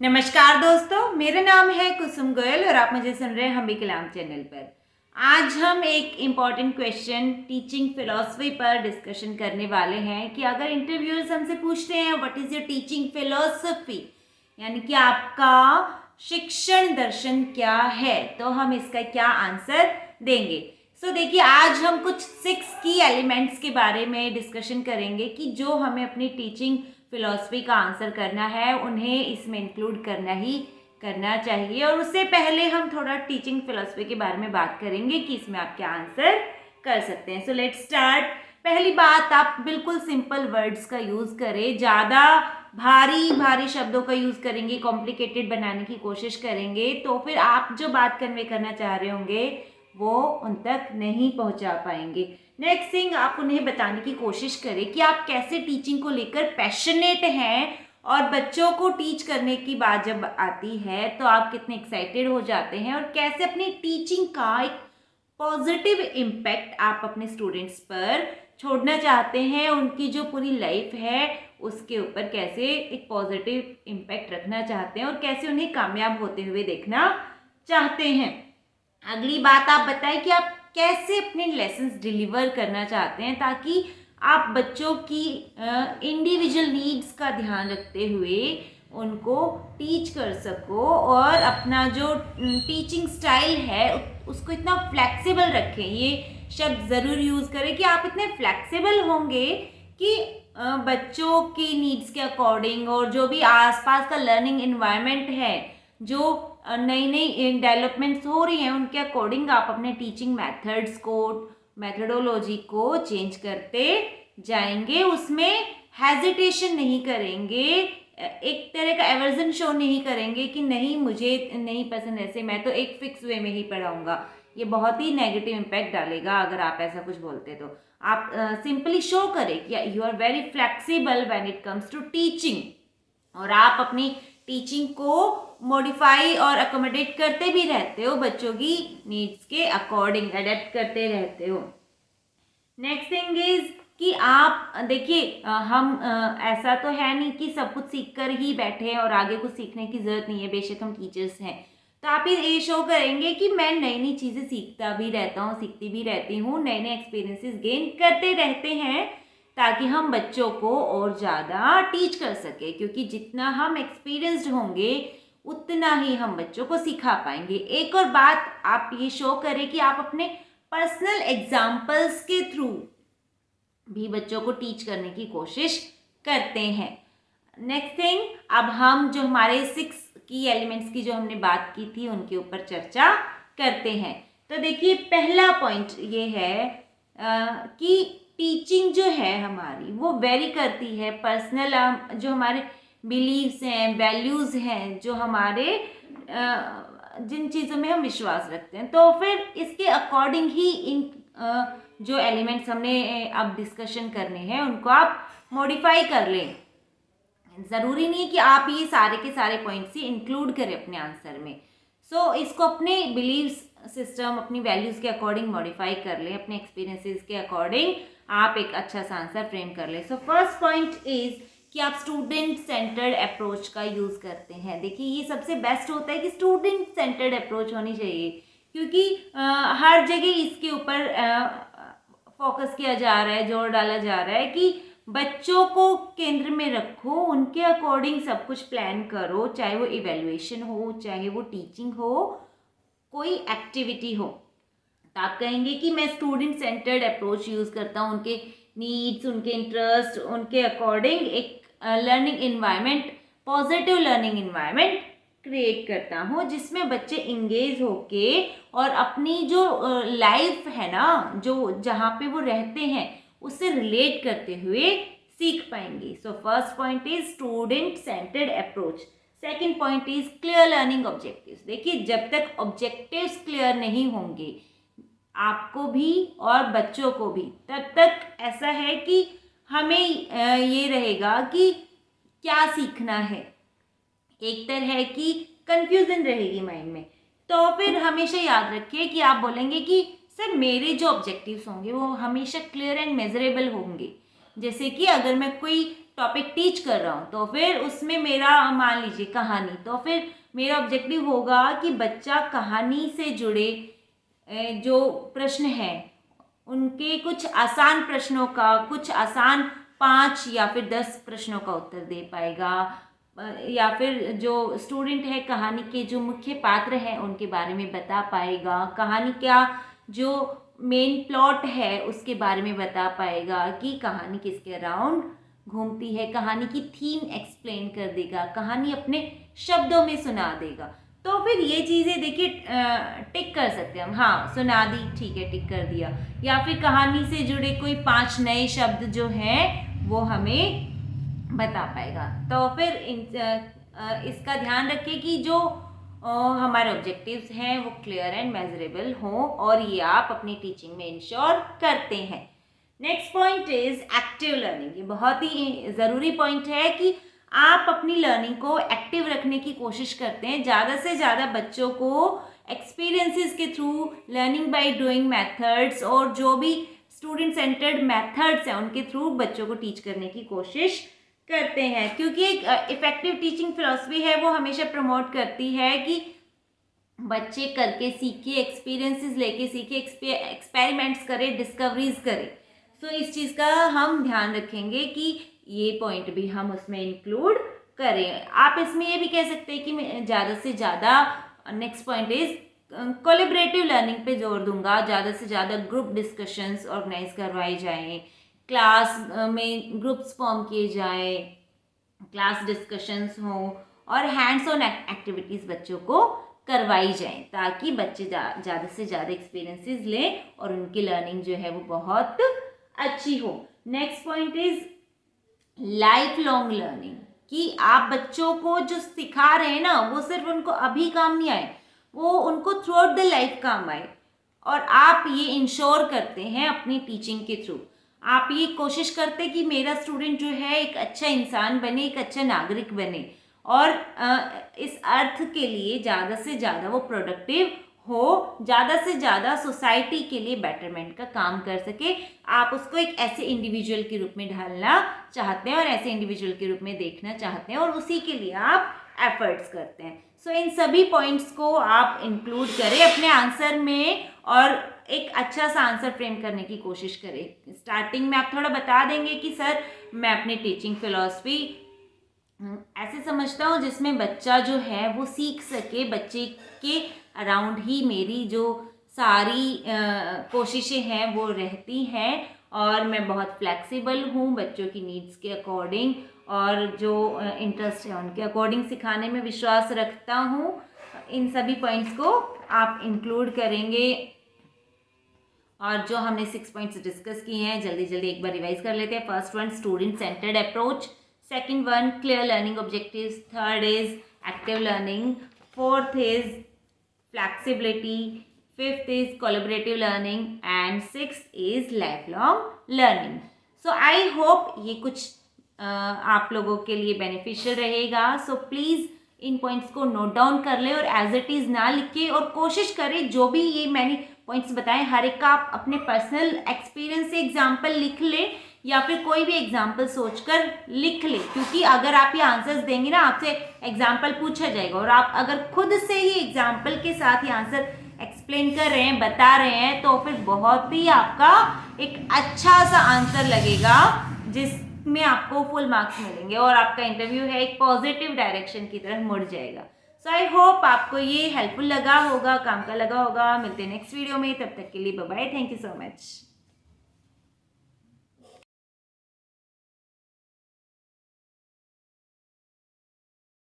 नमस्कार दोस्तों, मेरा नाम है कुसुम गोयल और आप मुझे सुन रहे हैं हम भी कलाम चैनल पर। आज हम एक इम्पॉर्टेंट क्वेश्चन टीचिंग फिलॉसफी पर डिस्कशन करने वाले हैं कि अगर इंटरव्यूअर्स हमसे पूछते हैं what is your teaching philosophy, यानी कि आपका शिक्षण दर्शन क्या है, तो हम इसका क्या आंसर देंगे। देखिए, आज हम कुछ 6 की एलिमेंट्स के बारे में डिस्कशन करेंगे कि जो हमें अपनी टीचिंग फिलॉसफी का आंसर करना है उन्हें इसमें इंक्लूड करना ही करना चाहिए। और उससे पहले हम थोड़ा टीचिंग फिलॉसफी के बारे में बात करेंगे कि इसमें आप क्या आंसर कर सकते हैं। Let's start. पहली बात, आप बिल्कुल सिंपल वर्ड्स का यूज़ करें। ज़्यादा भारी भारी शब्दों का यूज़ करेंगे, कॉम्प्लिकेटेड बनाने की कोशिश करेंगे तो फिर आप जो बात कन्वे करना चाह रहे होंगे वो उन तक नहीं पहुंचा पाएंगे। नेक्स्ट थिंग, आप उन्हें बताने की कोशिश करें कि आप कैसे टीचिंग को लेकर पैशनेट हैं, और बच्चों को टीच करने की बात जब आती है तो आप कितने एक्साइटेड हो जाते हैं और कैसे अपनी टीचिंग का एक पॉजिटिव इम्पैक्ट आप अपने स्टूडेंट्स पर छोड़ना चाहते हैं। उनकी जो पूरी लाइफ है उसके ऊपर कैसे एक पॉजिटिव इम्पैक्ट रखना चाहते हैं और कैसे उन्हें कामयाब होते हुए देखना चाहते हैं। अगली बात, आप बताएं कि आप कैसे अपने लेसन्स डिलीवर करना चाहते हैं ताकि आप बच्चों की इंडिविजुअल नीड्स का ध्यान रखते हुए उनको टीच कर सको और अपना जो टीचिंग स्टाइल है उसको इतना फ्लेक्सिबल रखें। ये शब्द ज़रूर यूज़ करें कि आप इतने फ्लेक्सिबल होंगे कि बच्चों की नीड्स के अकॉर्डिंग और जो भी आसपास का लर्निंग इन्वायरमेंट है, जो नई नई डेवलपमेंट्स हो रही हैं, उनके अकॉर्डिंग आप अपने टीचिंग मेथड्स को, मेथडोलॉजी को चेंज करते जाएंगे। उसमें हेजिटेशन नहीं करेंगे, एक तरह का एवर्जन शो नहीं करेंगे कि नहीं मुझे नहीं पसंद ऐसे, मैं तो एक फिक्स वे में ही पढ़ाऊँगा। ये बहुत ही नेगेटिव इम्पैक्ट डालेगा अगर आप ऐसा कुछ बोलते तो। आप सिंपली शो करें कि you are very flexible when it comes to teaching, और आप अपनी टीचिंग को मॉडिफाई और अकोमोडेट करते भी रहते हो, बच्चों की नीड्स के अकॉर्डिंग अडेप्ट करते रहते हो। नेक्स्ट थिंग इज कि आप देखिए, हम ऐसा तो है नहीं कि सब कुछ सीख कर ही बैठे हैं और आगे कुछ सीखने की ज़रूरत नहीं है, बेशक हम टीचर्स हैं। तो आप ये शो करेंगे कि मैं नई नई चीज़ें सीखता भी रहता हूँ, सीखती भी रहती हूँ, नए नए एक्सपीरियंसेस गेन करते रहते हैं ताकि हम बच्चों को और ज़्यादा टीच कर सके, क्योंकि जितना हम एक्सपीरियंस्ड होंगे उतना ही हम बच्चों को सिखा पाएंगे। एक और बात, आप ये शो करें कि आप अपने पर्सनल एग्जाम्पल्स के थ्रू भी बच्चों को टीच करने की कोशिश करते हैं। नेक्स्ट थिंग, अब हम जो हमारे 6 की एलिमेंट्स की जो हमने बात की थी उनके ऊपर चर्चा करते हैं। तो देखिए, पहला पॉइंट ये है कि टीचिंग जो है हमारी वो वेरी करती है पर्सनल, जो हमारे बिलीव्स हैं, वैल्यूज़ हैं, जो हमारे जिन चीज़ों में हम विश्वास रखते हैं, तो फिर इसके अकॉर्डिंग ही इन जो एलिमेंट्स हमने अब डिस्कशन करने हैं उनको आप मॉडिफाई कर लें। ज़रूरी नहीं है कि आप ये सारे के सारे पॉइंट्स ही इंक्लूड करें अपने आंसर में। इसको अपने बिलीव्स सिस्टम, अपनी वैल्यूज़ के अकॉर्डिंग मॉडिफाई कर लें, अपने एक्सपीरियंसेस के अकॉर्डिंग आप एक अच्छा सा आंसर फ्रेम कर लें। फर्स्ट पॉइंट इज़ कि आप स्टूडेंट सेंटर्ड अप्रोच का यूज़ करते हैं। देखिए, ये सबसे बेस्ट होता है कि स्टूडेंट सेंटर्ड अप्रोच होनी चाहिए, क्योंकि हर जगह इसके ऊपर फोकस किया जा रहा है, जोर डाला जा रहा है कि बच्चों को केंद्र में रखो, उनके अकॉर्डिंग सब कुछ प्लान करो, चाहे वो इवैल्यूएशन हो, चाहे वो टीचिंग हो, कोई एक्टिविटी हो। तो आप कहेंगे कि मैं स्टूडेंट सेंटर्ड अप्रोच यूज़ करता हूँ, उनके नीड्स, उनके इंटरेस्ट, उनके अकॉर्डिंग एक learning environment, positive learning environment create करता हूँ जिसमें बच्चे इंगेज होके और अपनी जो लाइफ है ना, जो जहाँ पे वो रहते हैं उससे रिलेट करते हुए सीख पाएंगे। First point is student centred approach. Second point is clear learning objectives. देखिए, जब तक ऑब्जेक्टिव्स क्लियर नहीं होंगे आपको भी और बच्चों को भी, तब तक ऐसा है कि हमें ये रहेगा कि क्या सीखना है, एक तरह है कि कंफ्यूजन रहेगी माइंड में। तो फिर हमेशा याद रखिए कि आप बोलेंगे कि सर मेरे जो ऑब्जेक्टिव्स होंगे वो हमेशा क्लियर एंड मेजरेबल होंगे। जैसे कि अगर मैं कोई टॉपिक टीच कर रहा हूँ तो फिर उसमें मेरा मान लीजिए कहानी, तो फिर मेरा ऑब्जेक्टिव होगा कि बच्चा कहानी से जुड़े जो प्रश्न हैं उनके कुछ आसान प्रश्नों का, कुछ आसान 5 या फिर 10 प्रश्नों का उत्तर दे पाएगा, या फिर जो स्टूडेंट है कहानी के जो मुख्य पात्र हैं उनके बारे में बता पाएगा, कहानी का जो मेन प्लॉट है उसके बारे में बता पाएगा कि कहानी किसके अराउंड घूमती है, कहानी की थीम एक्सप्लेन कर देगा, कहानी अपने शब्दों में सुना देगा। तो फिर ये चीज़ें देखिए टिक कर सकते हैं हम, हाँ सुना दी ठीक है टिक कर दिया, या फिर कहानी से जुड़े कोई 5 नए शब्द जो हैं वो हमें बता पाएगा। तो फिर इसका ध्यान रखिए कि जो हमारे ऑब्जेक्टिव्स हैं वो क्लियर एंड मेजरेबल हों और ये आप अपनी टीचिंग में इंश्योर करते हैं। Next point is active learning. ये बहुत ही ज़रूरी पॉइंट है कि आप अपनी लर्निंग को एक्टिव रखने की कोशिश करते हैं, ज़्यादा से ज़्यादा बच्चों को एक्सपीरियंसेस के through, learning by doing methods और जो भी स्टूडेंट सेंटर्ड मेथड्स हैं उनके थ्रू बच्चों को टीच करने की कोशिश करते हैं, क्योंकि एक इफेक्टिव टीचिंग फिलॉसफी है वो हमेशा प्रमोट करती है कि बच्चे करके सीखे, एक्सपीरियंसेस लेके सीखे, एक्सपेरिमेंट्स करें, डिस्कवरीज करें। सो इस चीज़ का हम ध्यान रखेंगे कि ये पॉइंट भी हम उसमें इंक्लूड करें। आप इसमें ये भी कह सकते हैं कि मैं ज़्यादा से ज़्यादा, next point is collaborative learning पे जोर दूंगा, ज़्यादा से ज़्यादा ग्रुप डिस्कशंस ऑर्गेनाइज करवाए जाएं, क्लास में ग्रुप्स फॉर्म किए जाएं, क्लास डिस्कशंस हों और हैंड्स ऑन एक्टिविटीज़ बच्चों को करवाई जाएं, ताकि बच्चे ज़्यादा से ज़्यादा एक्सपीरियंसेस लें और उनकी लर्निंग जो है वो बहुत अच्छी हो। Next point is life long learning, कि आप बच्चों को जो सिखा रहे हैं ना वो सिर्फ उनको अभी काम नहीं आए, वो उनको थ्रू आउट द लाइफ काम आए। और आप ये इंश्योर करते हैं अपनी टीचिंग के थ्रू, आप ये कोशिश करते हैं कि मेरा स्टूडेंट जो है एक अच्छा इंसान बने, एक अच्छा नागरिक बने और इस अर्थ के लिए ज़्यादा से ज़्यादा वो प्रोडक्टिव हो, ज़्यादा से ज़्यादा सोसाइटी के लिए बेटरमेंट का काम कर सके। आप उसको एक ऐसे इंडिविजुअल के रूप में ढालना चाहते हैं और ऐसे इंडिविजुअल के रूप में देखना चाहते हैं और उसी के लिए आप एफर्ट्स करते हैं। सो इन सभी पॉइंट्स को आप इंक्लूड करें अपने आंसर में और एक अच्छा सा आंसर फ्रेम करने की कोशिश करें। स्टार्टिंग में आप थोड़ा बता देंगे कि सर मैं अपनी टीचिंग फिलॉसफी ऐसे समझता हूँ जिसमें बच्चा जो है वो सीख सके, बच्चे के अराउंड ही मेरी जो सारी कोशिशें हैं वो रहती हैं और मैं बहुत फ्लेक्सिबल हूँ, बच्चों की नीड्स के अकॉर्डिंग और जो इंटरेस्ट है उनके अकॉर्डिंग सिखाने में विश्वास रखता हूँ। इन सभी पॉइंट्स को आप इंक्लूड करेंगे और जो हमने 6 पॉइंट्स डिस्कस किए हैं जल्दी जल्दी एक बार रिवाइज कर लेते हैं। First one student centred approach, second one clear learning objectives, third is active learning, fourth is flexibility, fifth is collaborative learning and sixth is lifelong learning. So I hope ये कुछ आप लोगों के लिए बेनिफिशियल रहेगा। सो प्लीज़ इन पॉइंट्स को note down कर ले और एज इट इज़ ना लिखे और कोशिश करें जो भी ये मैंने पॉइंट्स बताए हर एक का आप अपने पर्सनल एक्सपीरियंस से एग्जाम्पल लिख ले या फिर कोई भी एग्जाम्पल सोचकर लिख ले, क्योंकि अगर आप ये आंसर्स देंगे ना आपसे एग्जाम्पल पूछा जाएगा और आप अगर खुद से ही एग्जाम्पल के साथ ही आंसर एक्सप्लेन कर रहे हैं, बता रहे हैं, तो फिर बहुत ही आपका एक अच्छा सा आंसर लगेगा जिसमें आपको फुल मार्क्स मिलेंगे और आपका इंटरव्यू है एक पॉजिटिव डायरेक्शन की तरफ मुड़ जाएगा। सो आई होप आपको ये हेल्पफुल लगा होगा, काम का लगा होगा। मिलते हैं नेक्स्ट वीडियो में, तब तक के लिए bye bye, thank you so much.